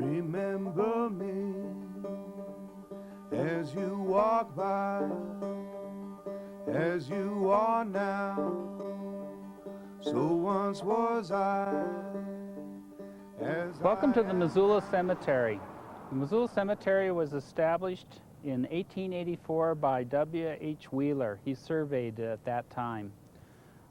Remember me as you walk by, as you are now. So once was I. Welcome to the Missoula Cemetery. The Missoula Cemetery was established in 1884 by W.H. Wheeler. He surveyed at that time.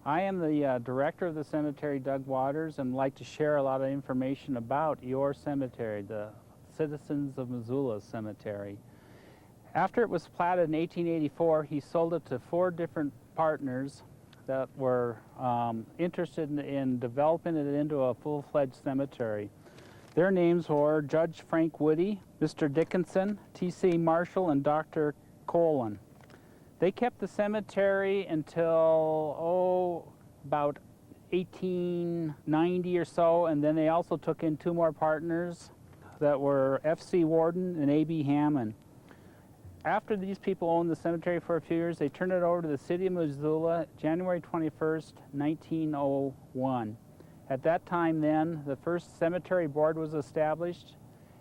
I am the director of the cemetery, Doug Waters, and would like to share a lot of information about your cemetery, the Citizens of Missoula Cemetery. After it was platted in 1884, he sold it to 4 different partners that were interested in developing it into a full-fledged cemetery. Their names were Judge Frank Woody, Mr. Dickinson, T.C. Marshall, and Dr. Colin. They kept the cemetery until, about 1890 or so, and then they also took in 2 more partners that were F.C. Warden and A.B. Hammond. After these people owned the cemetery for a few years, they turned it over to the city of Missoula, January 21st, 1901. At that time then, the first cemetery board was established,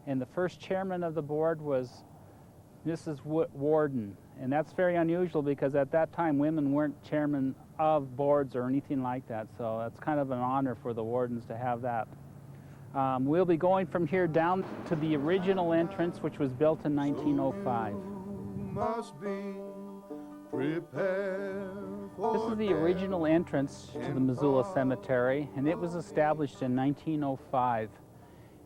and the first chairman of the board was Mrs. Warden. And that's very unusual because at that time women weren't chairmen of boards or anything like that, so that's kind of an honor for the wardens to have that. We'll be going from here down to the original entrance, which was built in 1905. Must be prepared for This is the original entrance to the Missoula Cemetery, and it was established in 1905.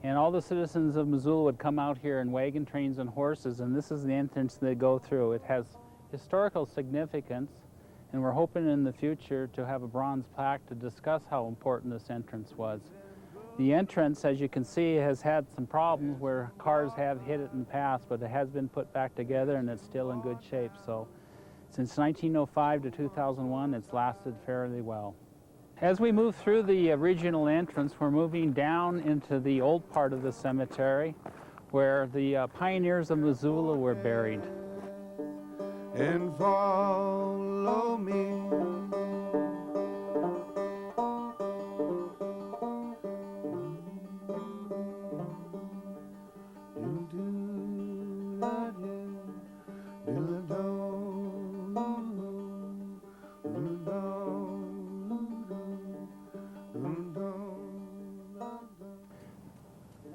And all the citizens of Missoula would come out here in wagon trains and horses, and this is the entrance they go through. It has historical significance, and we're hoping in the future to have a bronze plaque to discuss how important this entrance was. The entrance, as you can see, has had some problems where cars have hit it in the past, but it has been put back together and it's still in good shape. So since 1905 to 2001, it's lasted fairly well. As we move through the original entrance, we're moving down into the old part of the cemetery where the pioneers of Missoula were buried. And follow me.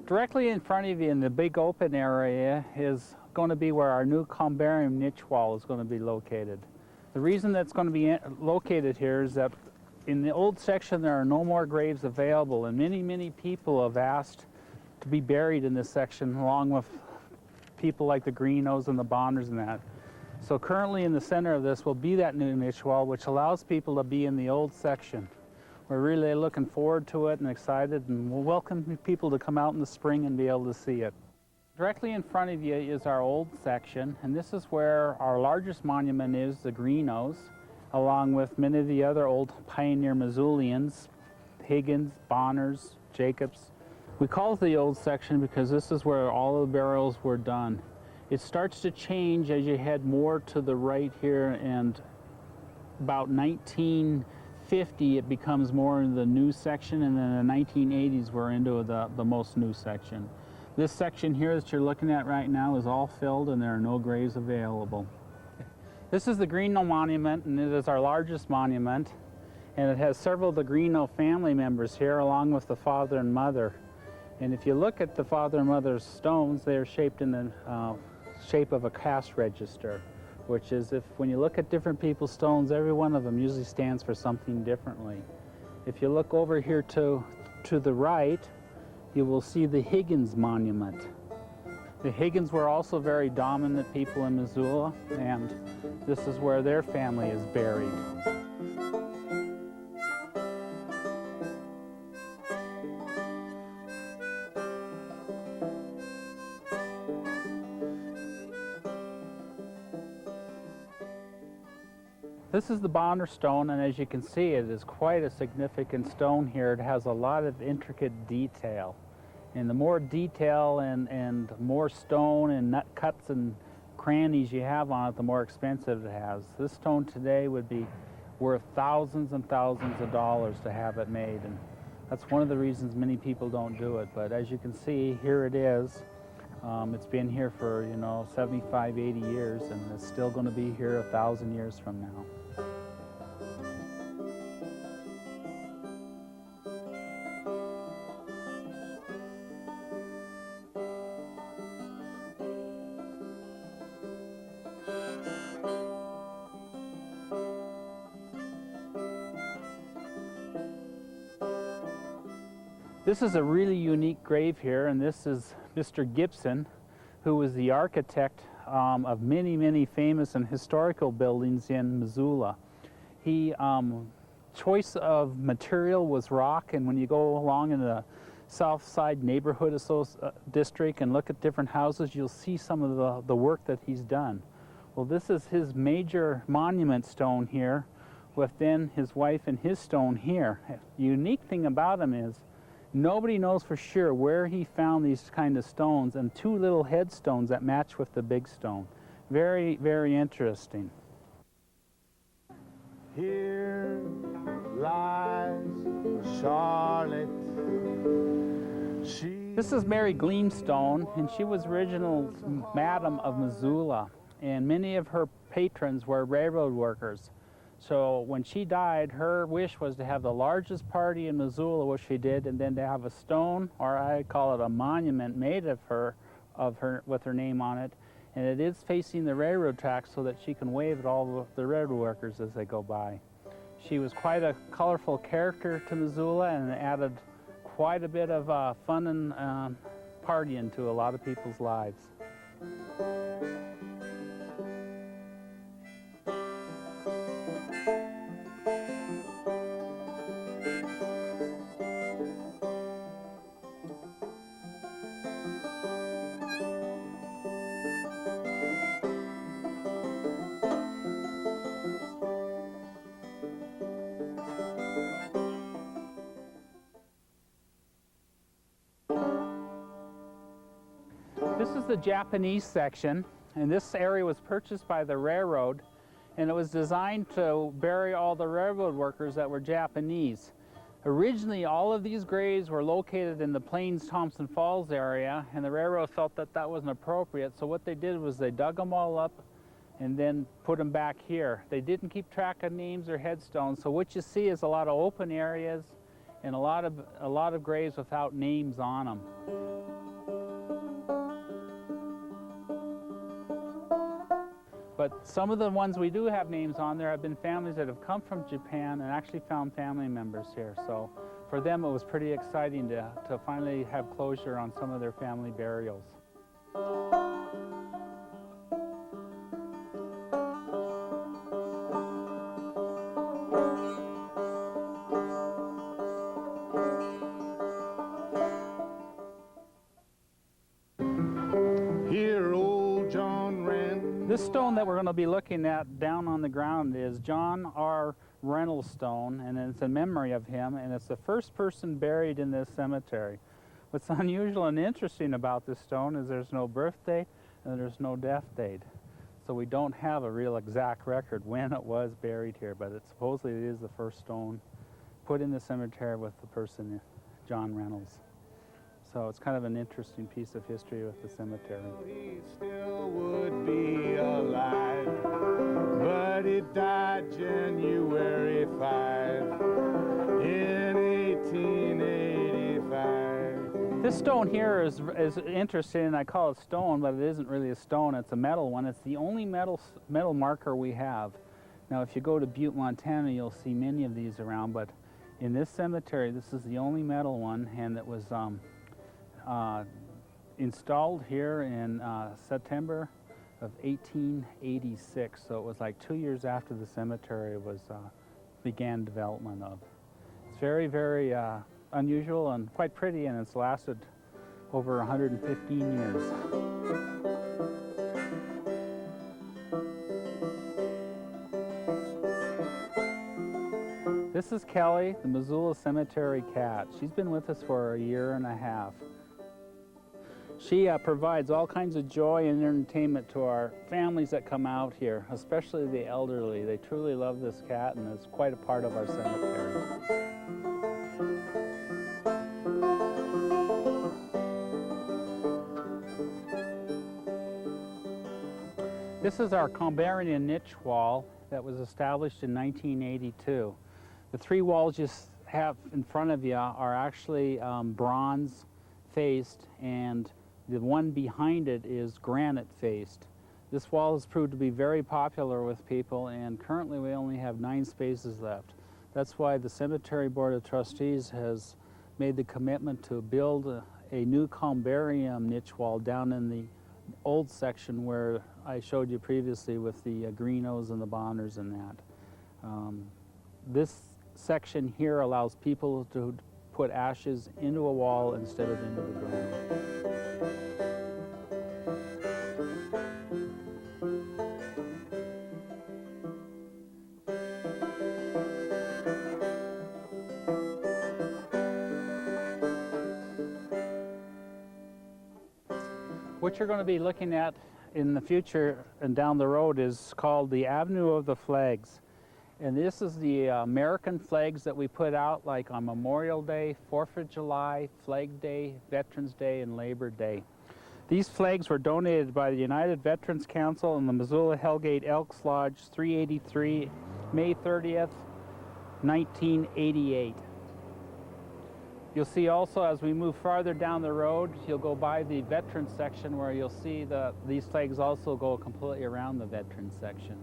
Directly in front of you in the big open area is going to be where our new columbarium niche wall is going to be located. The reason that's going to be located here is that in the old section there are no more graves available, and many people have asked to be buried in this section along with people like the Greenos and the Bonners and that. So currently in the center of this will be that new niche wall, which allows people to be in the old section. We're really looking forward to it and excited, and we'll welcome people to come out in the spring and be able to see it. Directly in front of you is our old section, and this is where our largest monument is, the Greenos, along with many of the other old pioneer Missoulians, Higgins, Bonners, Jacobs. We call it the old section because this is where all of the burials were done. It starts to change as you head more to the right here, and about 1950 it becomes more in the new section, and then in the 1980s we're into the most new section. This section here that you're looking at right now is all filled and there are no graves available. This is the Greeno Monument, and it is our largest monument, and it has several of the Greeno family members here along with the father and mother. And if you look at the father and mother's stones, they are shaped in the shape of a cash register, which is, when you look at different people's stones, every one of them usually stands for something differently. If you look over here to the right, you will see the Higgins Monument. The Higgins were also very dominant people in Missoula, and this is where their family is buried. This is the Bonner stone, and as you can see, it is quite a significant stone here. It has a lot of intricate detail. And the more detail and more stone and nut cuts and crannies you have on it, the more expensive it has. This stone today would be worth thousands and thousands of dollars to have it made. And That's one of the reasons many people don't do it. But as you can see, here it is. It's been here for, 75, 80 years, and it's still going to be here 1,000 years from now. This is a really unique grave here, and this is Mr. Gibson, who was the architect of many, many famous and historical buildings in Missoula. He choice of material was rock, and when you go along in the South Side neighborhood district and look at different houses, you'll see some of the work that he's done. Well, this is his major monument stone here, with then his wife and his stone here. The unique thing about him is nobody knows for sure where he found these kind of stones, and two little headstones that match with the big stone. Very, very interesting. Here lies Charlotte. This is Mary Gleamstone, and she was original Madam of Missoula, and many of her patrons were railroad workers. So when she died, her wish was to have the largest party in Missoula, which she did, and then to have a stone, or I call it a monument, made of her with her name on it. And it is facing the railroad tracks so that she can wave at all the railroad workers as they go by. She was quite a colorful character to Missoula and added quite a bit of fun and partying to a lot of people's lives. This is the Japanese section, and this area was purchased by the railroad, and it was designed to bury all the railroad workers that were Japanese. Originally, all of these graves were located in the Plains-Thompson Falls area, and the railroad felt that that wasn't appropriate, so what they did was they dug them all up and then put them back here. They didn't keep track of names or headstones, so what you see is a lot of open areas and a lot of graves without names on them. But some of the ones we do have names on there have been families that have come from Japan and actually found family members here. So for them, it was pretty exciting to finally have closure on some of their family burials. This stone that we're going to be looking at down on the ground is John R. Reynolds stone, and it's in memory of him, and it's the first person buried in this cemetery. What's unusual and interesting about this stone is there's no birth date and there's no death date. So we don't have a real exact record when it was buried here, but it supposedly it is the first stone put in the cemetery with the person, John Reynolds. So it's kind of an interesting piece of history with the cemetery. He still would be alive, but he died January 5 in 1885. This stone here is interesting. I call it stone, but it isn't really a stone. It's a metal one. It's the only metal marker we have. Now, if you go to Butte, Montana, you'll see many of these around, but in this cemetery, this is the only metal one, and it was installed here in September of 1886, so it was like 2 years after the cemetery was began development of. It's very, very unusual and quite pretty, and it's lasted over 115 years. This is Kelly, the Missoula Cemetery cat. She's been with us for a year and a half. She provides all kinds of joy and entertainment to our families that come out here, especially the elderly. They truly love this cat, and it's quite a part of our cemetery. This is our Combarian niche wall that was established in 1982. The three walls you have in front of you are actually bronze faced, and the one behind it is granite faced. This wall has proved to be very popular with people, and currently we only have 9 spaces left. That's why the Cemetery Board of Trustees has made the commitment to build a new Combarium niche wall down in the old section where I showed you previously with the Greenos and the Bonners and that. This section here allows people to put ashes into a wall instead of into the ground. What you're going to be looking at in the future and down the road is called the Avenue of the Flags. And this is the American flags that we put out, like on Memorial Day, 4th of July, Flag Day, Veterans Day, and Labor Day. These flags were donated by the United Veterans Council and the Missoula Hellgate Elks Lodge, 383, May 30th, 1988. You'll see also as we move farther down the road, you'll go by the Veterans section where you'll see these flags also go completely around the Veterans section.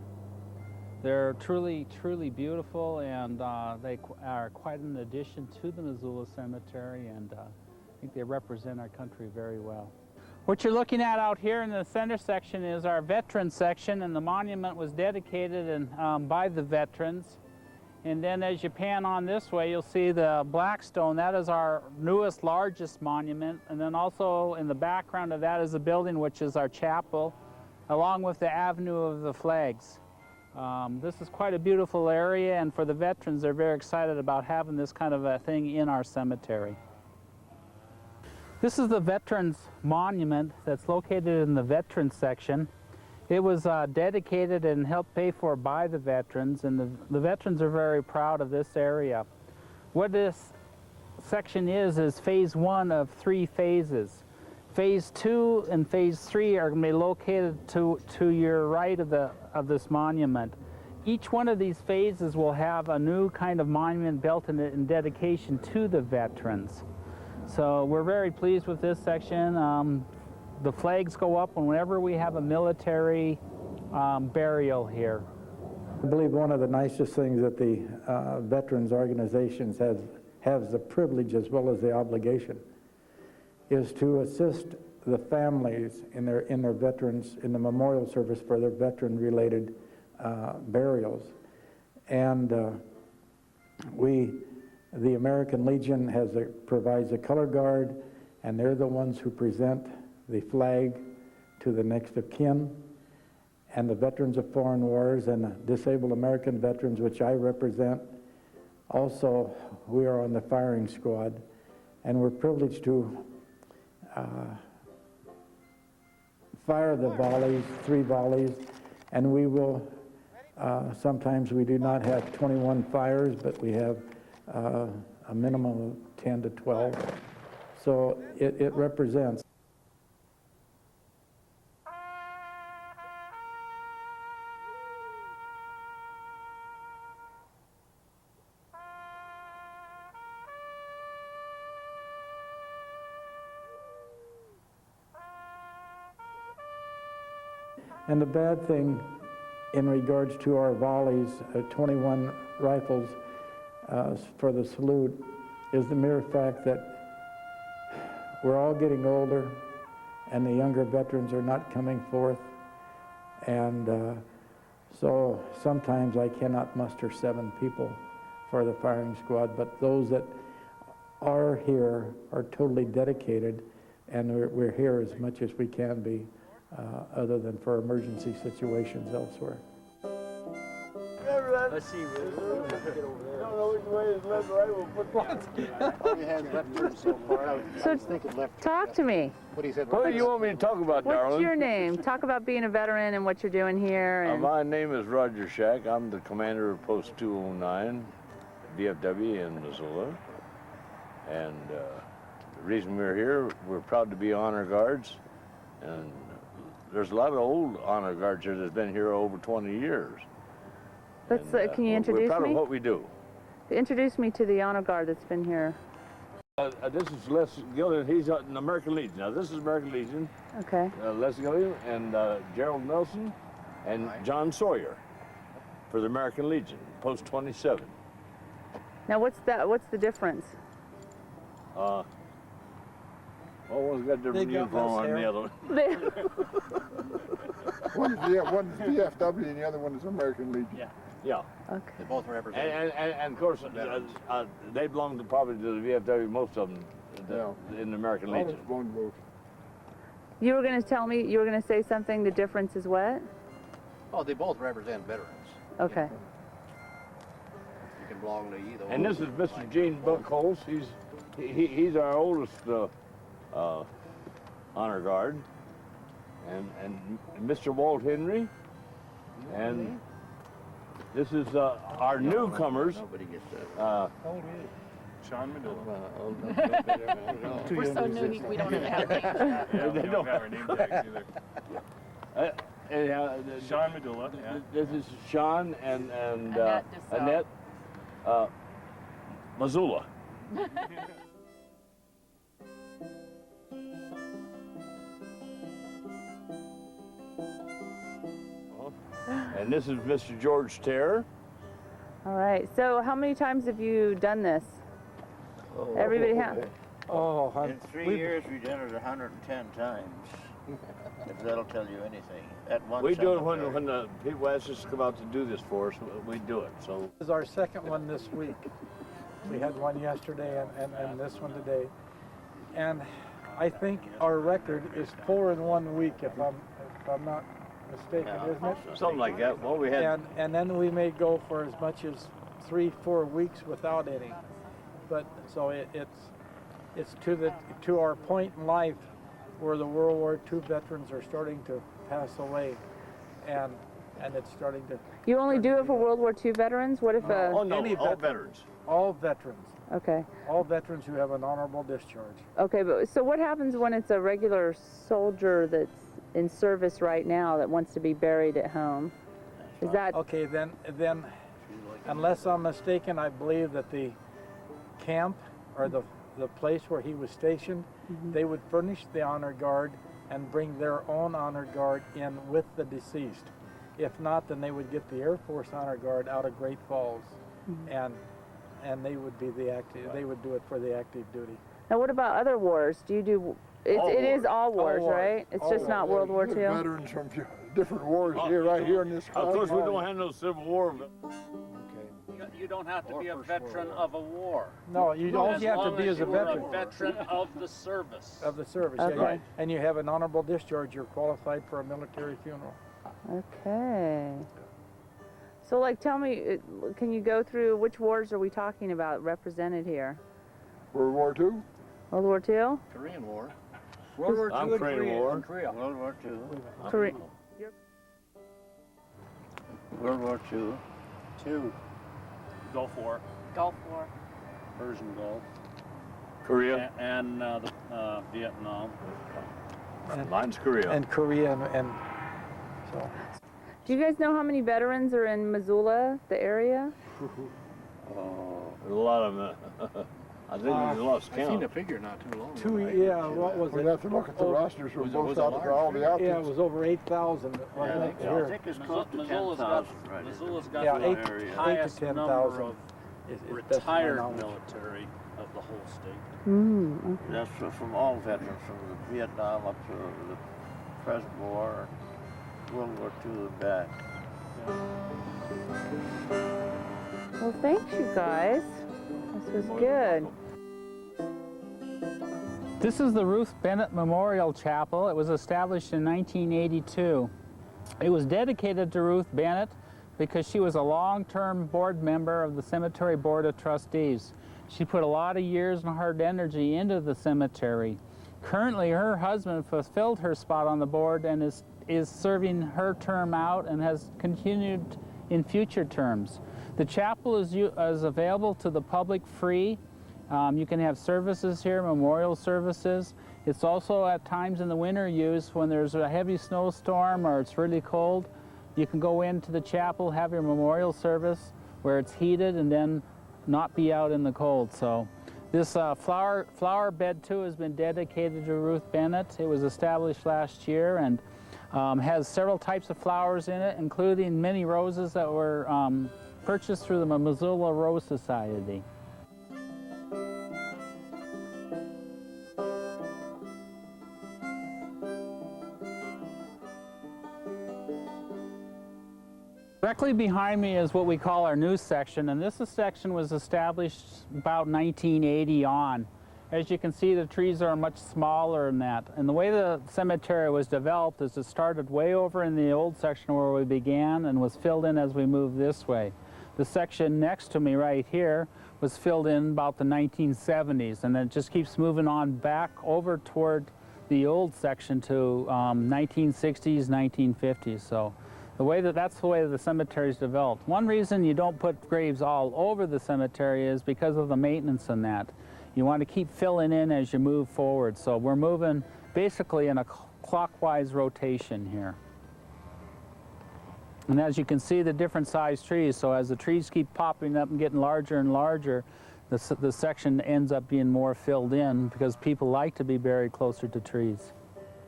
They're truly, truly beautiful, and they are quite an addition to the Missoula Cemetery, and I think they represent our country very well. What you're looking at out here in the center section is our Veterans section, and the monument was dedicated by the veterans. And then as you pan on this way, you'll see the Blackstone. That is our newest, largest monument. And then also in the background of that is a building which is our chapel, along with the Avenue of the Flags. This is quite a beautiful area, and for the veterans, they're very excited about having this kind of a thing in our cemetery. This is the Veterans Monument that's located in the Veterans section. It was dedicated and helped pay for by the veterans, and the veterans are very proud of this area. What this section is phase 1 of 3 phases. Phase 2 and phase 3 are going to be located to your right of this monument. Each one of these phases will have a new kind of monument built in dedication to the veterans. So we're very pleased with this section. The flags go up whenever we have a military burial here. I believe one of the nicest things that the veterans organizations has the privilege as well as the obligation is to assist the families in their veterans, in the memorial service for their veteran-related burials. And the American Legion provides a color guard, and they're the ones who present the flag to the next of kin. And the Veterans of Foreign Wars and the Disabled American Veterans, which I represent, also we are on the firing squad, and we're privileged to fire the volleys, 3 volleys, and we will, sometimes we do not have 21 fires, but we have a minimum of 10 to 12. So it represents. And the bad thing in regards to our volleys, 21 rifles for the salute, is the mere fact that we're all getting older and the younger veterans are not coming forth. And so sometimes I cannot muster 7 people for the firing squad, but those that are here are totally dedicated, and we're here as much as we can be. Other than for emergency situations elsewhere. Let's see, we'll get over there. I don't know which way is left or right. We'll put what? All you had left turn so far. I was thinking left turn. Talk to me. What he said. What do you want me to talk about, darling? What's your name? Talk about being a veteran and what you're doing here. And My name is Roger Shack. I'm the commander of Post 209, VFW in Missoula. And the reason we're here, we're proud to be honor guards. And there's a lot of old honor guards here that's been here over 20 years. Let's, And, can you we're introduce proud me? of what we do. Introduce me to the honor guard that's been here. This is Les Gillian. He's in the American Legion. Now, this is American Legion. Okay. Les Gillian and Gerald Nelson and John Sawyer for the American Legion, Post 27. Now what's the difference? Well, one's got different uniform on the other one. One's VFW and the other one is American Legion. Yeah. Yeah. Okay. They both represent. And of course, they belong to probably to the VFW, most of them, in the American Legion. You were going to tell me, you were going to say something, the difference is what? Oh, they both represent veterans. Okay. You can belong to either one. And this is Mr. Gene Buckholz. He's our oldest honor guard. And Mr. Walt Henry. And this is our newcomers. Nobody gets that. Sean Medulla. We're so new, we don't even have names. Yeah, we don't have our name tags either. Sean Medulla, yeah. This is Sean and Annette DeSalle. Annette Missoula. And this is Mr. George Terror. All right. So how many times have you done this? Everybody has? Oh, In 3 years, we done it 110 times. If that'll tell you anything. At one We do it cemetery. when the people ask us to come out to do this for us. We do it. So This is our second one this week. We had one yesterday and this one today. And I think our record is 4 in 1 week, if I'm not mistaken, isn't it? something like that. Well, we had And then we may go for as much as 3-4 weeks without any. But so it's to our point in life where the World War II veterans are starting to pass away, and it's starting to. You only do it for World War II veterans? What if oh no, any all veteran. veterans. All veterans, Okay. all veterans who have an honorable discharge. Okay, but so what happens when it's a regular soldier that's in service right now that wants to be buried at home? Is that Okay, then, unless I'm mistaken, I believe that the camp or the place where he was stationed, they would furnish the honor guard and bring their own honor guard in with the deceased. If not, then they would get the Air Force honor guard out of Great Falls, and they would be the active. They would do it for the active duty. now? What about other wars? Do you do? It is all wars, wars. right? It's All just not World War II. Veterans from different wars here, right here in this Of course, we country. don't have no Civil War. But You don't have to be a veteran of a war. No, all you have to long be as is a you are veteran a veteran of the service. of the service. Okay. Yeah, Right. And you have an honorable discharge, you're qualified for a military funeral. Okay. So, like, tell me, can you go through which wars are we talking about represented here? World War II? World War II? Korean War. World War I'm II and Korean Korea. War. and Korea. World War II. Korea. World War II. Gulf War, Gulf War. Persian Gulf, Korea. and Vietnam. Mine's Korea. And Korea and so. Do you guys know how many veterans are in Missoula, the area? There's a lot of them. I think we lost I seen count. a figure not too long ago. Two, right? yeah, what was We'd it? have to look at the rosters from Was both it sides of all the Yeah, it outfits. was over 8,000, wasn't it? I Here. think it's close to Missoula's 10,000 right Missoula's now. got Yeah, the 8 to highest 10,000 number of is best of my retired knowledge. military of the whole state. That's from all veterans, from the Vietnam up to the present war, World War II and back. Well, thanks, you guys. This was good. This is the Ruth Bennett Memorial Chapel. It was established in 1982. It was dedicated to Ruth Bennett because she was a long-term board member of the Cemetery Board of Trustees. She put a lot of years and hard energy into the cemetery. Currently, her husband fulfilled her spot on the board and is serving her term out and has continued in future terms. The chapel is available to the public free, You can have services here, memorial services. It's also at times in the winter used when there's a heavy snowstorm or it's really cold. You can go into the chapel, have your memorial service where it's heated and then not be out in the cold. So this flower bed too has been dedicated to Ruth Bennett. It was established last year and has several types of flowers in it, including many roses that were purchased through the Missoula Rose Society. Directly behind me is what we call our news section, and this section was established about 1980 on. As you can see, the trees are much smaller than that. And the way the cemetery was developed is it started way over in the old section where we began and was filled in as we moved this way. The section next to me right here was filled in about the 1970s, and it just keeps moving on back over toward the old section to 1960s, 1950s. So that's the way the cemetery is developed. One reason you don't put graves all over the cemetery is because of the maintenance in that. You want to keep filling in as you move forward. So we're moving basically in a clockwise rotation here. And as you can see, the different size trees, so as the trees keep popping up and getting larger and larger, the section ends up being more filled in because people like to be buried closer to trees.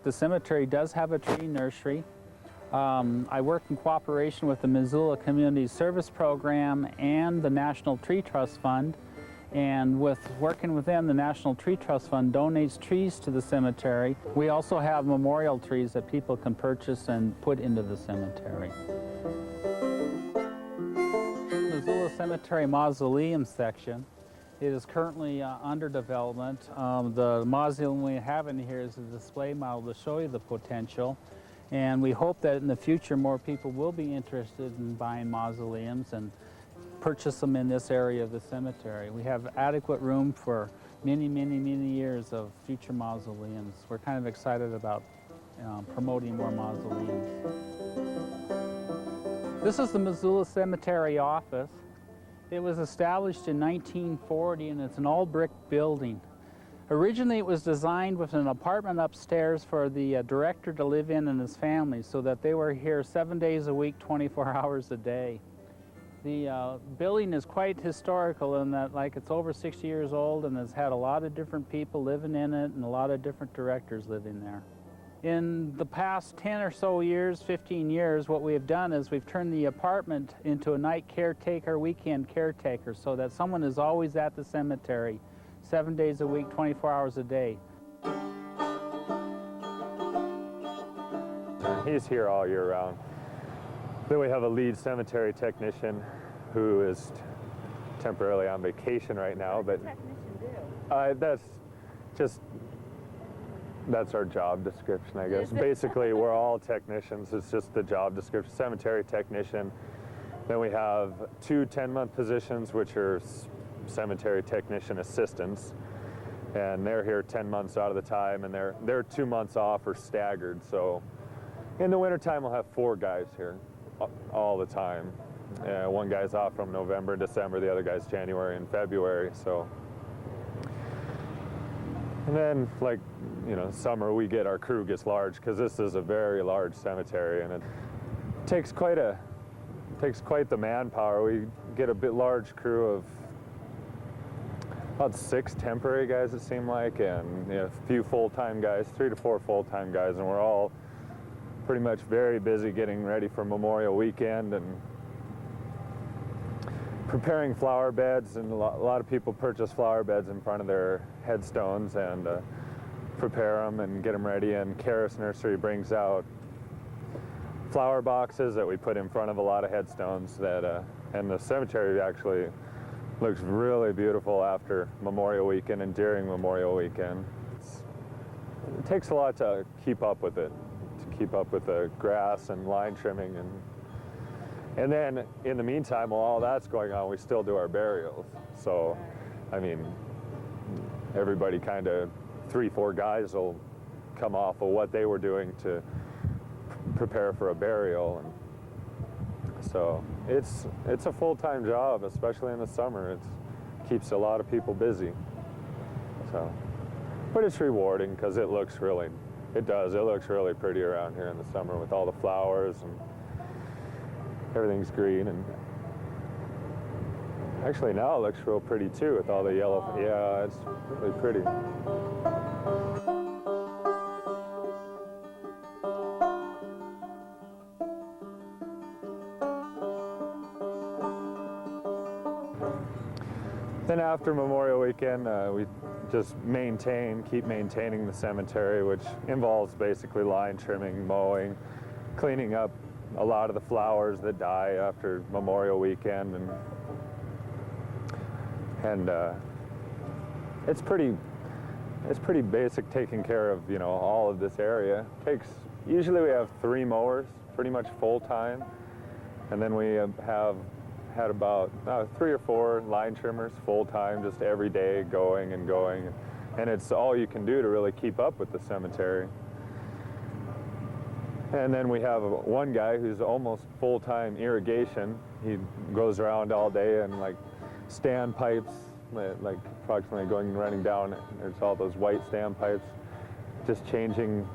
The cemetery does have a tree nursery. I work in cooperation with the Missoula Community Service Program and the National Tree Trust Fund. And with working with them, the National Tree Trust Fund donates trees to the cemetery. We also have memorial trees that people can purchase and put into the cemetery. Missoula Cemetery Mausoleum section. It is currently under development. The mausoleum we have in here is a display model to show you the potential. And we hope that in the future more people will be interested in buying mausoleums and purchase them in this area of the cemetery. We have adequate room for many, many, many years of future mausoleums. We're kind of excited about promoting more mausoleums. This is the Missoula Cemetery office. It was established in 1940 and it's an all-brick building. Originally it was designed with an apartment upstairs for the director to live in and his family so that they were here 7 days a week, 24 hours a day. The building is quite historical in that it's over 60 years old and has had a lot of different people living in it and a lot of different directors living there. In the past 10 or so years, 15 years, what we have done is we've turned the apartment into a night caretaker, weekend caretaker, so that someone is always at the cemetery 7 days a week, 24 hours a day. He's here all year round. Then we have a lead cemetery technician who is temporarily on vacation right now. But what does a technician do? That's our job description, I guess. Basically, we're all technicians. It's just the job description, cemetery technician. Then we have 2 10-month positions, which are cemetery technician assistants. And they're here 10 months out of the time, and they're 2 months off or staggered. So in the wintertime, we'll have 4 guys here all the time. One guy's off from November, December, the other guy's January and February. So, and then summer our crew gets large because this is a very large cemetery and it takes quite the manpower. We get a bit large crew of about 6 temporary guys, it seemed like, and a few full-time guys, 3 to 4 full-time guys, and we're all pretty much very busy getting ready for Memorial Weekend and preparing flower beds. And a lot of people purchase flower beds in front of their headstones and prepare them and get them ready. And Karis Nursery brings out flower boxes that we put in front of a lot of headstones and the cemetery actually looks really beautiful after Memorial Weekend and during Memorial Weekend. It takes a lot to keep up with it, to keep up with the grass and line trimming. And then in the meantime, while all that's going on, we still do our burials. So, I mean, everybody kind of, 3-4 guys will come off of what they were doing to prepare for a burial. And so it's a full-time job, especially in the summer. It keeps a lot of people busy. So, but it's rewarding because it looks really pretty around here in the summer with all the flowers and everything's green. And actually now it looks real pretty too with all the yellow. Yeah, it's really pretty. Then after Memorial Weekend, we just keep maintaining the cemetery, which involves basically line trimming, mowing, cleaning up a lot of the flowers that die after Memorial Weekend, and it's pretty basic taking care of, you know, all of this area. Usually we have 3 mowers, pretty much full time, and then we have had about 3 or 4 line trimmers full time, just every day going, and it's all you can do to really keep up with the cemetery. And then we have one guy who's almost full-time irrigation. He goes around all day and like stand pipes, like approximately running down. There's all those white stand pipes, just changing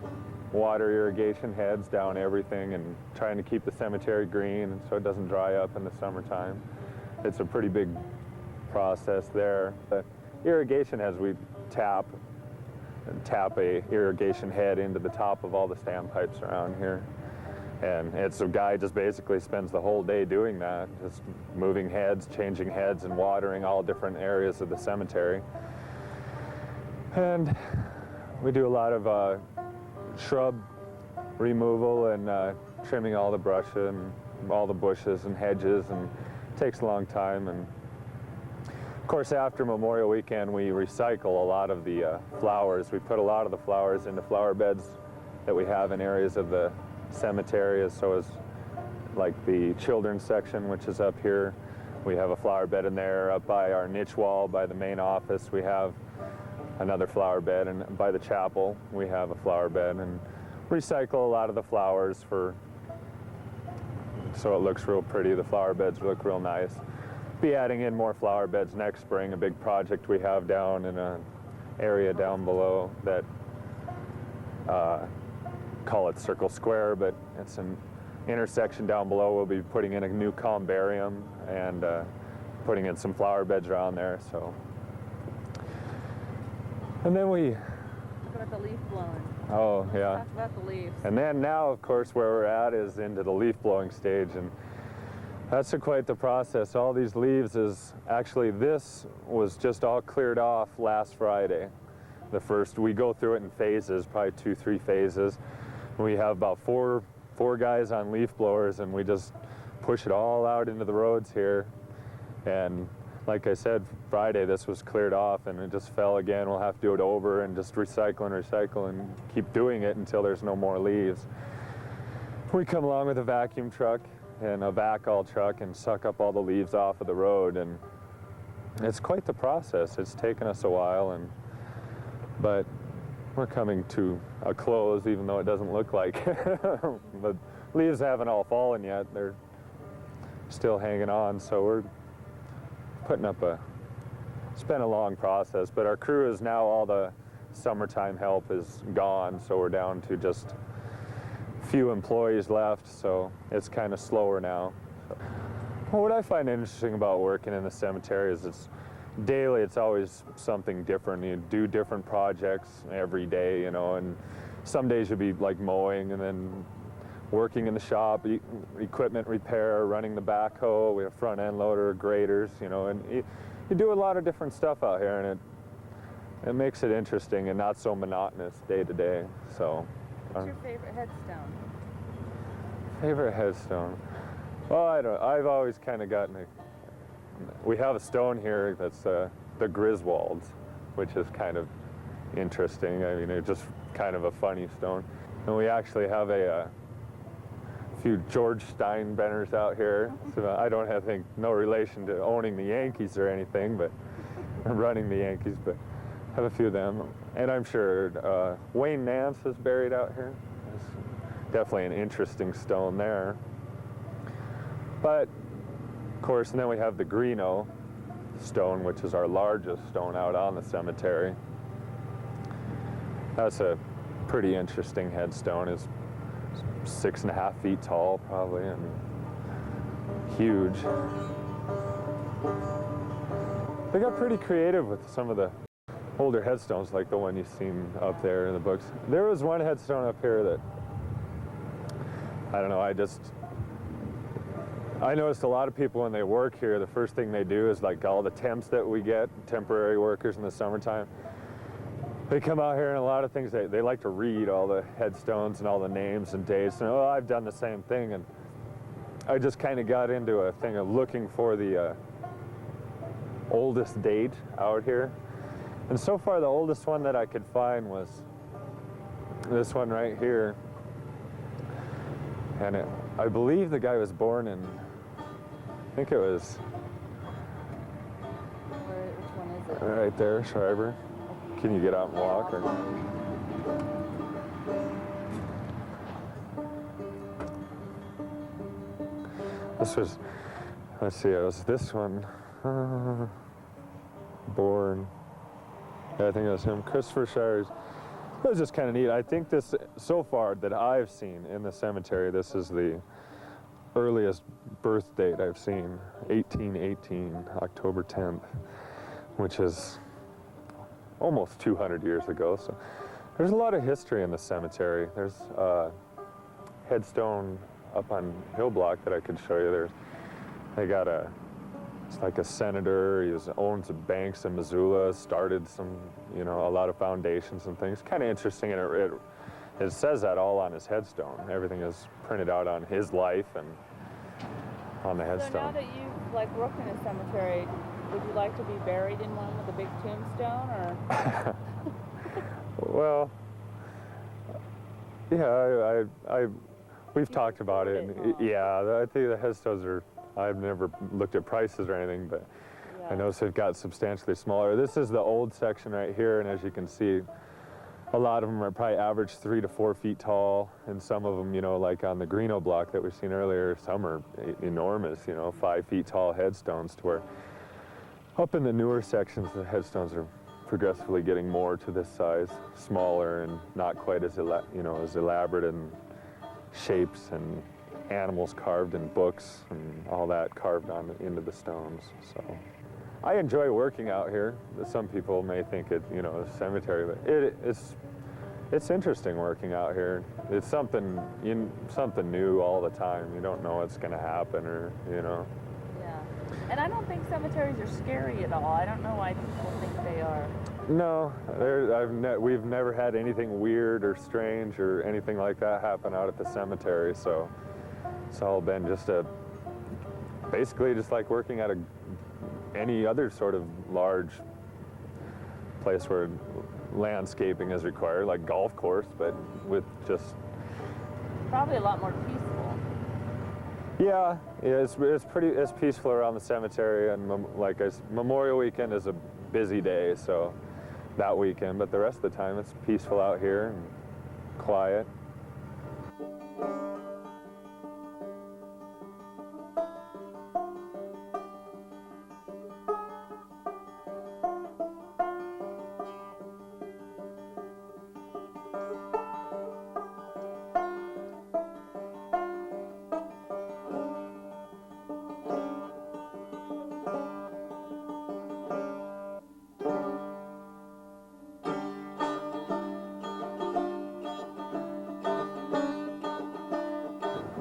water irrigation heads down everything and trying to keep the cemetery green so it doesn't dry up in the summertime. It's a pretty big process there. The irrigation heads, we tap a irrigation head into the top of all the standpipes around here. And it's a guy just basically spends the whole day doing that, just moving heads, changing heads, and watering all different areas of the cemetery. And we do a lot of shrub removal and trimming all the brush and all the bushes and hedges, and it takes a long time. And of course, after Memorial Weekend, we recycle a lot of the flowers. We put a lot of the flowers into flower beds that we have in areas of the cemetery, so as like the children's section, which is up here. We have a flower bed in there. Up by our niche wall by the main office, we have another flower bed, and by the chapel we have a flower bed, and recycle a lot of the flowers so it looks real pretty. The flower beds look real nice. Be adding in more flower beds next spring. A big project we have down in an area down below that call it Circle Square, but it's an intersection down below. We'll be putting in a new columbarium and putting in some flower beds around there. So, and then we Talk about the leaf blowing. Oh, yeah. Talk about the leaves. And then now, of course, where we're at is into the leaf blowing stage, and that's quite the process. All these leaves this was just all cleared off last Friday. We go through it in phases, probably 2-3 phases. We have about four guys on leaf blowers, and we just push it all out into the roads here. And like I said, Friday this was cleared off and it just fell again. We'll have to do it over and just recycle and keep doing it until there's no more leaves. We come along with a vacuum truck and a vac-all truck and suck up all the leaves off of the road, and it's quite the process. It's taken us a while, but we're coming to a close, even though it doesn't look like. The leaves haven't all fallen yet. They're still hanging on, so we're putting up it's been a long process, but our crew is now, all the summertime help is gone, so we're down to just a few employees left, so it's kind of slower now. Well, what I find interesting about working in the cemetery is daily, it's always something different. You do different projects every day, you know, and some days you'll be like mowing and then working in the shop, equipment repair, running the backhoe. We have front end loader, graders, you know, and you do a lot of different stuff out here, and it makes it interesting and not so monotonous day to day. So, what's your favorite headstone? Favorite headstone? Well, I've always kind of we have a stone here that's the Griswolds, which is kind of interesting. I mean, it's just kind of a funny stone. And we actually have a few George Steinbrenners out here. So I don't have no relation to owning the Yankees or anything, but running the Yankees, but I have a few of them. And I'm sure Wayne Nance is buried out here. It's definitely an interesting stone there. But of course, and then we have the Greeno stone, which is our largest stone out on the cemetery. That's a pretty interesting headstone. It's 6.5 feet tall, probably, and huge. They got pretty creative with some of the older headstones, like the one you've seen up there in the books. There was one headstone up here that, I don't know, I noticed a lot of people when they work here, the first thing they do is like all the temps that we get, temporary workers in the summertime. They come out here and a lot of things, they like to read all the headstones and all the names and dates. And oh, I've done the same thing. And I just kind of got into a thing of looking for the oldest date out here. And so far, the oldest one that I could find was this one right here. And I believe the guy was born in, I think it was Which one is it? right there, Schreiber. Can you get out and walk? Or? This was, let's see, it was this one. Born, yeah, I think it was him, Christopher Shires. It was just kind of neat. I think this, so far that I've seen in the cemetery, this is the earliest birth date I've seen, 1818, October 10th, which is almost 200 years ago. So there's a lot of history in the cemetery. There's a headstone up on Hill Block that I could show you. They got it's like a senator. He owns banks in Missoula, started some, a lot of foundations and things. Kind of interesting, and it says that all on his headstone. Everything is printed out on his life and on the headstone. So now that you've worked in a cemetery, would you like to be buried in one with a big tombstone, or? Well, yeah, we've talked about it. And, yeah, I think the headstones are. I've never looked at prices or anything, but yeah. I noticed it got substantially smaller. This is the old section right here, and as you can see, a lot of them are probably average 3 to 4 feet tall, and some of them, like on the Greeno block that we've seen earlier, some are enormous, 5 feet tall headstones, to where up in the newer sections, the headstones are progressively getting more to this size, smaller and not quite as, as elaborate in shapes and animals carved in books and all that carved into the stones. So I enjoy working out here. Some people may think it, a cemetery, but it's interesting working out here. It's something new all the time. You don't know what's going to happen, or Yeah, and I don't think cemeteries are scary at all. I don't know why people think they are. No, we've never had anything weird or strange or anything like that happen out at the cemetery. So it's all been just basically just like working at any other sort of large place where landscaping is required, like golf course, but with just... Probably a lot more peaceful. Yeah, it's peaceful around the cemetery, and Memorial Weekend is a busy day, so that weekend, but the rest of the time it's peaceful out here and quiet.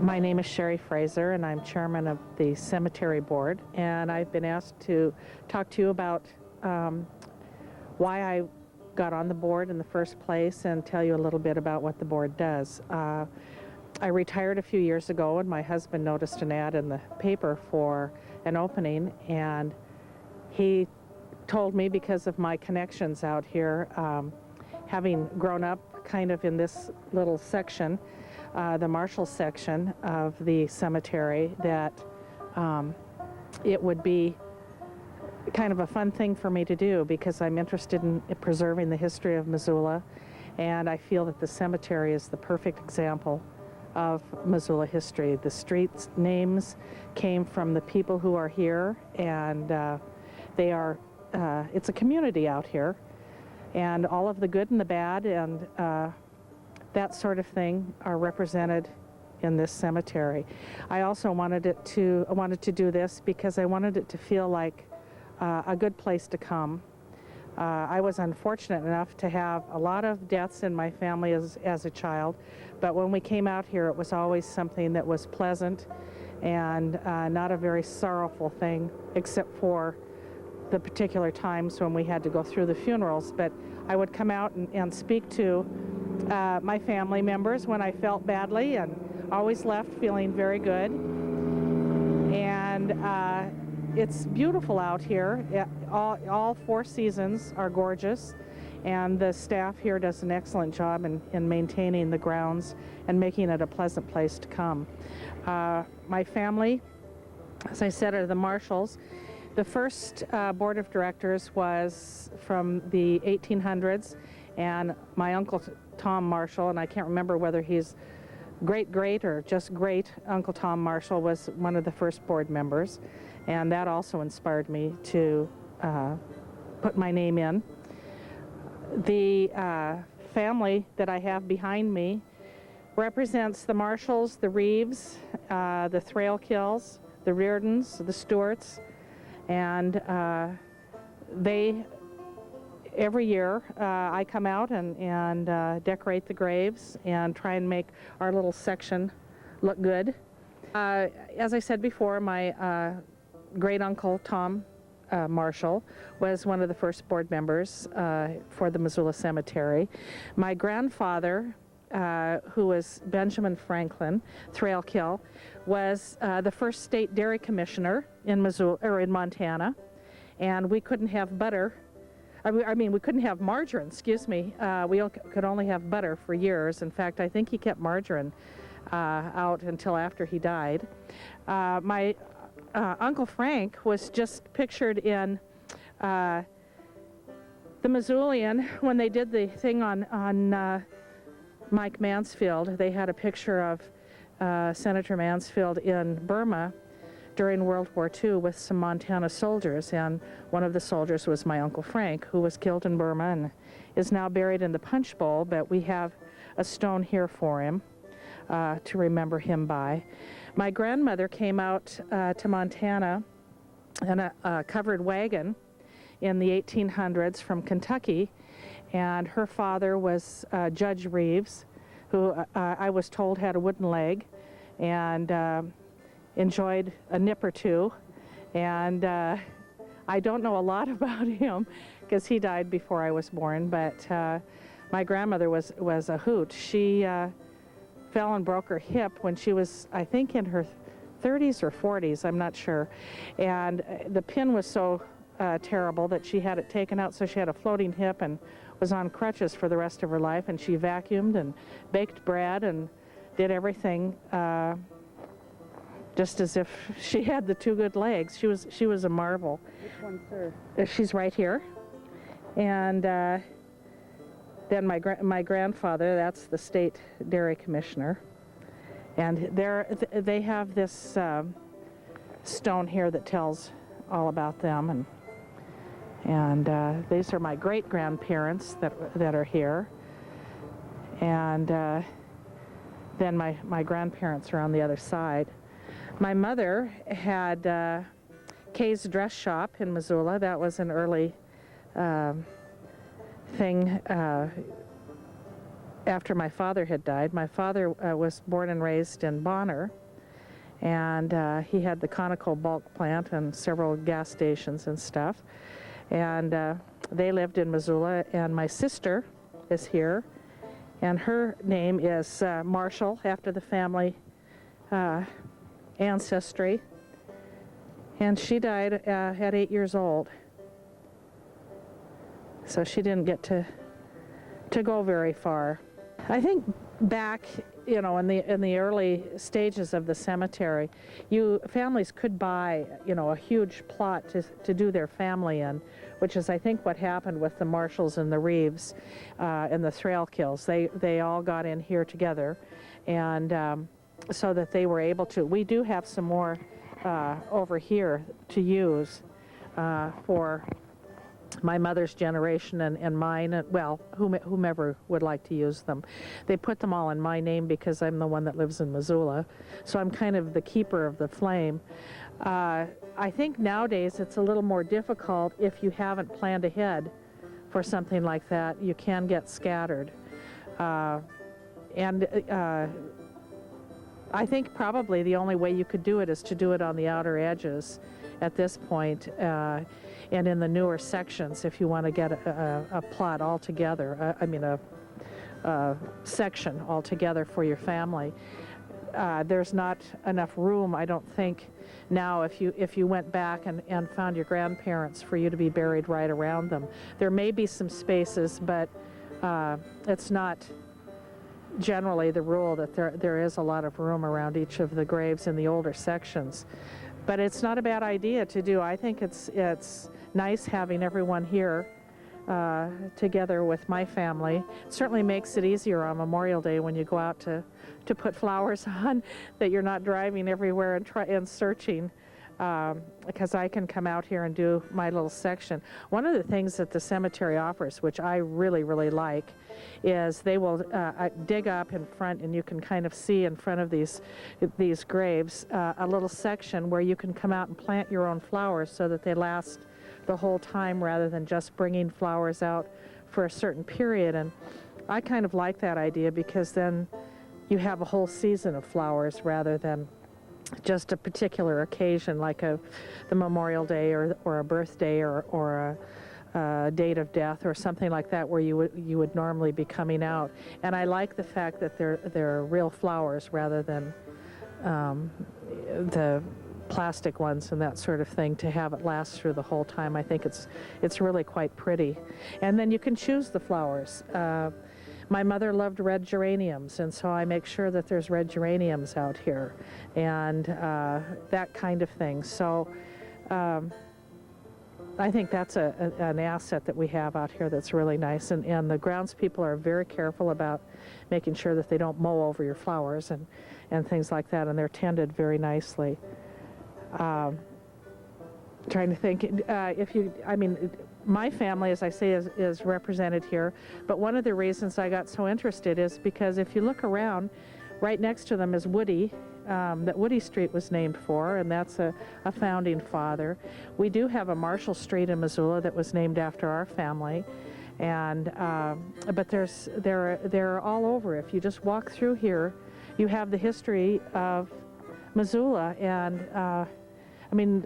My name is Sherry Fraser, and I'm chairman of the cemetery board, and I've been asked to talk to you about why I got on the board in the first place and tell you a little bit about what the board does. I retired a few years ago, and my husband noticed an ad in the paper for an opening, and he told me, because of my connections out here, having grown up kind of in this little section, the Marshall section of the cemetery, that it would be kind of a fun thing for me to do, because I'm interested in preserving the history of Missoula, and I feel that the cemetery is the perfect example of Missoula history. The streets names came from the people who are here, and it's a community out here, And all of the good and the bad and that sort of thing are represented in this cemetery. I also wanted to do this because I wanted it to feel like a good place to come. I was unfortunate enough to have a lot of deaths in my family as a child, but when we came out here, it was always something that was pleasant and not a very sorrowful thing, except for the particular times when we had to go through the funerals. But I would come out and speak to my family members when I felt badly, and always left feeling very good. And it's beautiful out here. All 4 seasons are gorgeous, and the staff here does an excellent job in maintaining the grounds and making it a pleasant place to come. My family, as I said, are the Marshalls. The first board of directors was from the 1800s, and my Uncle Tom Marshall, and I can't remember whether he's great or just great, Uncle Tom Marshall was one of the first board members, and that also inspired me to put my name in. The family that I have behind me represents the Marshalls, the Reeves, the Thrale-Kills, the Reardons, the Stewarts, and every year I come out and decorate the graves and try and make our little section look good. As I said before, my great uncle Tom Marshall was one of the first board members for the Missoula Cemetery. My grandfather, who was Benjamin Franklin Thrale-Kill, was the first state dairy commissioner in Missoula, or in Montana, and we couldn't have butter. I mean, we couldn't have margarine, excuse me. We could only have butter for years. In fact, I think he kept margarine out until after he died. My Uncle Frank was just pictured in the Missoulian when they did the thing on Mike Mansfield. They had a picture of Senator Mansfield in Burma during World War II with some Montana soldiers, and one of the soldiers was my Uncle Frank, who was killed in Burma and is now buried in the Punch Bowl, but we have a stone here for him to remember him by. My grandmother came out to Montana in a covered wagon in the 1800s from Kentucky, and her father was Judge Reeves, who I was told had a wooden leg and enjoyed a nip or two, and I don't know a lot about him because he died before I was born, but my grandmother was a hoot. She fell and broke her hip when she was, I think, in her 30s or 40s, I'm not sure, and the pin was so terrible that she had it taken out, so she had a floating hip and was on crutches for the rest of her life, and she vacuumed and baked bread and did everything just as if she had the 2 good legs. She was a marvel. Which one's her? She's right here. And then my grandfather, that's the state dairy commissioner. And they have this stone here that tells all about them. And these are my great-grandparents that are here. And then my grandparents are on the other side. My mother had Kay's Dress Shop in Missoula. That was an early thing after my father had died. My father was born and raised in Bonner, and he had the Conoco bulk plant and several gas stations and stuff. And they lived in Missoula, and my sister is here, and her name is Marshall, after the family ancestry, and she died at 8 years old, so she didn't get to go very far. I think back, you know, in the early stages of the cemetery, families could buy, you know, a huge plot to do their family in, which is, I think, what happened with the Marshalls and the Reeves and the Thrale-Kills. They all got in here together, and so that they were able to. We do have some more over here to use for my mother's generation and mine, and, well, whomever would like to use them. They put them all in my name because I'm the one that lives in Missoula, so I'm kind of the keeper of the flame. I think nowadays it's a little more difficult if you haven't planned ahead for something like that. You can get scattered. I think probably the only way you could do it is to do it on the outer edges at this point, and in the newer sections if you want to get a plot all together, a section all together for your family. There's not enough room, I don't think, now if you went back and found your grandparents for you to be buried right around them. There may be some spaces, but it's not generally the rule that there is a lot of room around each of the graves in the older sections. But it's not a bad idea to do. I think it's nice having everyone here together with my family. It certainly makes it easier on Memorial Day when you go out to put flowers on, that you're not driving everywhere and searching, because I can come out here and do my little section. One of the things that the cemetery offers, which I really, really like, is they will dig up in front, and you can kind of see in front of these graves a little section where you can come out and plant your own flowers so that they last the whole time rather than just bringing flowers out for a certain period. And I kind of like that idea because then you have a whole season of flowers rather than just a particular occasion like the Memorial Day or a birthday or a date of death or something like that where you would normally be coming out. And I like the fact that they're real flowers rather than the plastic ones and that sort of thing, to have it last through the whole time. I think it's really quite pretty. And then you can choose the flowers. My mother loved red geraniums, and so I make sure that there's red geraniums out here and that kind of thing. So I think that's an asset that we have out here that's really nice. And the groundspeople are very careful about making sure that they don't mow over your flowers and things like that, and they're tended very nicely. Trying to think, my family, as I say, is represented here, but one of the reasons I got so interested is because if you look around, right next to them is Woody, that Woody Street was named for, and that's a founding father. We do have a Marshall Street in Missoula that was named after our family, and but they're all over. If you just walk through here, you have the history of Missoula, and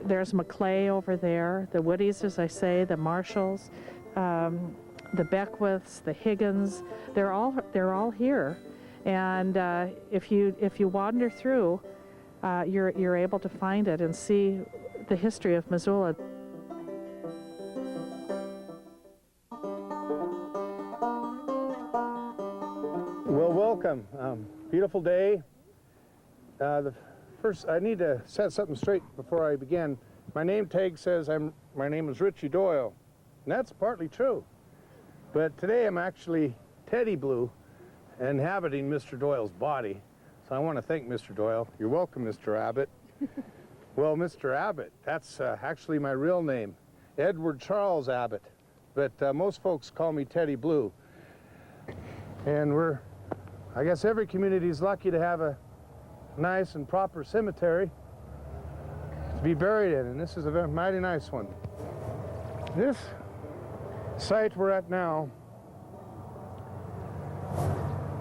there's McClay over there, the Woodies, as I say, the Marshalls, the Beckwiths, the Higgins. They're all here, and if you wander through, you're able to find it and see the history of Missoula. Well, welcome. Beautiful day. First, I need to set something straight before I begin. My name tag says my name is Richie Doyle, and that's partly true. But today I'm actually Teddy Blue, inhabiting Mr. Doyle's body. So I want to thank Mr. Doyle. You're welcome, Mr. Abbott. Well, Mr. Abbott, that's actually my real name, Edward Charles Abbott. But most folks call me Teddy Blue. And I guess every community is lucky to have a nice and proper cemetery to be buried in, and this is a mighty nice one. This site we're at now,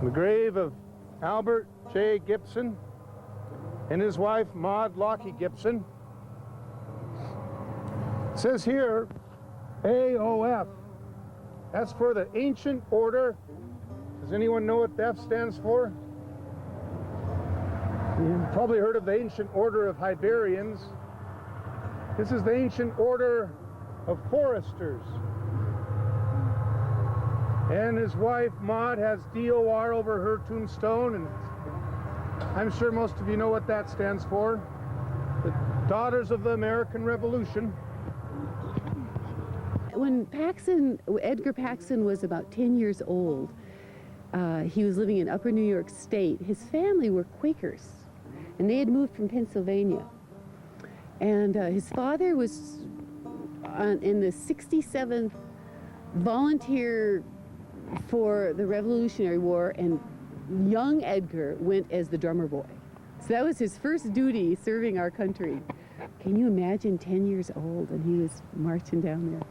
the grave of Albert J. Gibson and his wife Maud Lockie Gibson. It says here AOF. That's for the Ancient Order. Does anyone know what the F stands for? You've probably heard of the Ancient Order of Hibernians. This is the Ancient Order of Foresters. And his wife, Maud, has DOR over her tombstone, and I'm sure most of you know what that stands for. The Daughters of the American Revolution. When Edgar Paxson was about 10 years old, he was living in Upper New York State. His family were Quakers, and they had moved from Pennsylvania. And his father was in the 67th volunteer for the Revolutionary War, and young Edgar went as the drummer boy. So that was his first duty, serving our country. Can you imagine, 10 years old, and he was marching down there?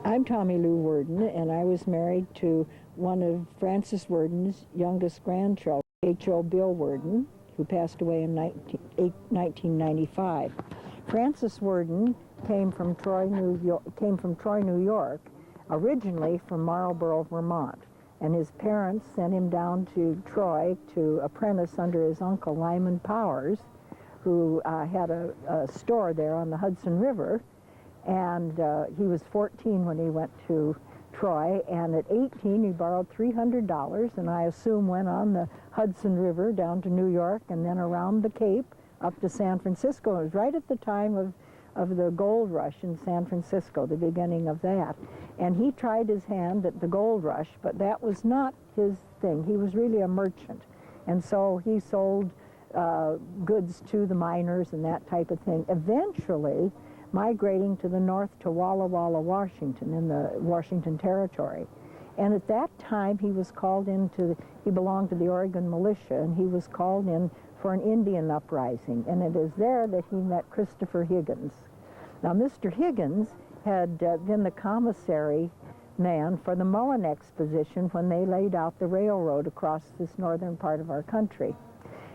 I'm Tommy Lou Worden, and I was married to one of Francis Worden's youngest grandchildren, H.O. Bill Worden, who passed away in 1995. Francis Worden came from Troy, New York, originally from Marlborough, Vermont, and his parents sent him down to Troy to apprentice under his uncle Lyman Powers, who had a store there on the Hudson River. And he was 14 when he went to Troy, and at 18 he borrowed $300, and I assume went on the Hudson River down to New York and then around the Cape up to San Francisco. It was right at the time of the gold rush in San Francisco, the beginning of that. And he tried his hand at the gold rush, but that was not his thing. He was really a merchant, and so he sold goods to the miners and that type of thing. Eventually, migrating to the north to Walla Walla, Washington, in the Washington Territory. And at that time, he was called he belonged to the Oregon Militia, and he was called in for an Indian uprising. And it is there that he met Christopher Higgins. Now, Mr. Higgins had been the commissary man for the Mullen Exposition when they laid out the railroad across this northern part of our country.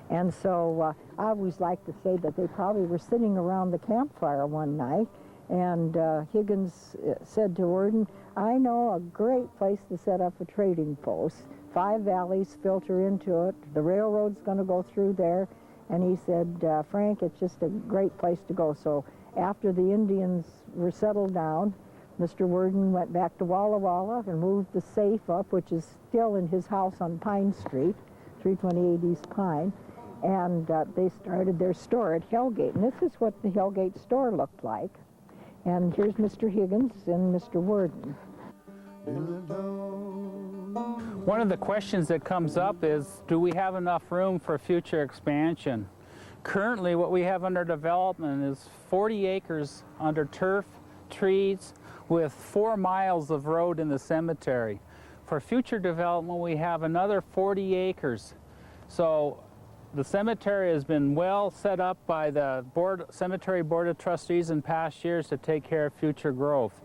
And so I always like to say that they probably were sitting around the campfire one night, and Higgins said to Worden, "I know a great place to set up a trading post. 5 valleys filter into it. The railroad's going to go through there." And he said, "Frank, it's just a great place to go." So after the Indians were settled down, Mr. Worden went back to Walla Walla and moved the safe up, which is still in his house on Pine Street, 328 East Pine. And they started their store at Hellgate. And this is what the Hellgate store looked like. And here's Mr. Higgins and Mr. Worden. One of the questions that comes up is, do we have enough room for future expansion? Currently, what we have under development is 40 acres under turf, trees, with 4 miles of road in the cemetery. For future development, we have another 40 acres. So the cemetery has been well set up by the Cemetery Board of Trustees in past years to take care of future growth.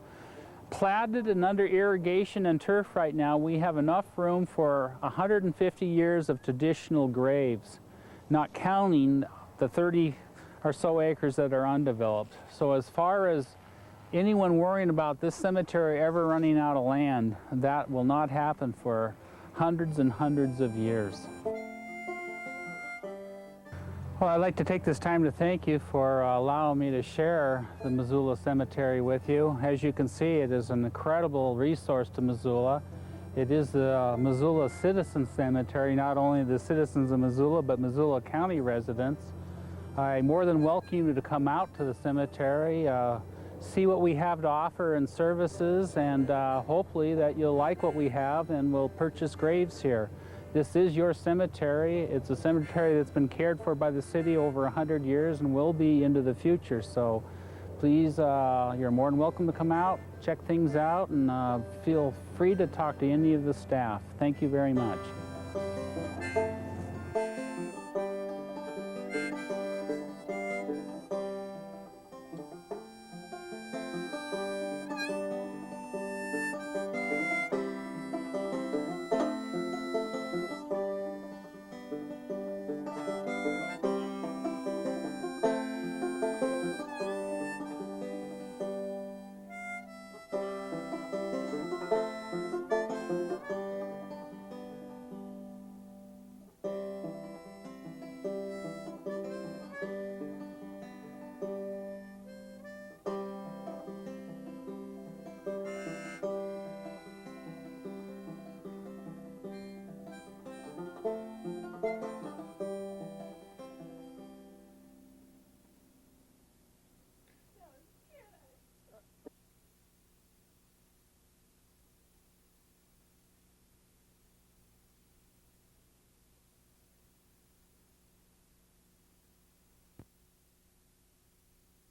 Platted and under irrigation and turf right now, we have enough room for 150 years of traditional graves, not counting the 30 or so acres that are undeveloped. So as far as anyone worrying about this cemetery ever running out of land, that will not happen for hundreds and hundreds of years. Well, I'd like to take this time to thank you for allowing me to share the Missoula Cemetery with you. As you can see, it is an incredible resource to Missoula. It is the Missoula Citizen Cemetery, not only the citizens of Missoula, but Missoula County residents. I more than welcome you to come out to the cemetery, see what we have to offer in services, and hopefully that you'll like what we have and will purchase graves here. This is your cemetery. It's a cemetery that's been cared for by the city over 100 years and will be into the future. So please, you're more than welcome to come out, check things out, and feel free to talk to any of the staff. Thank you very much.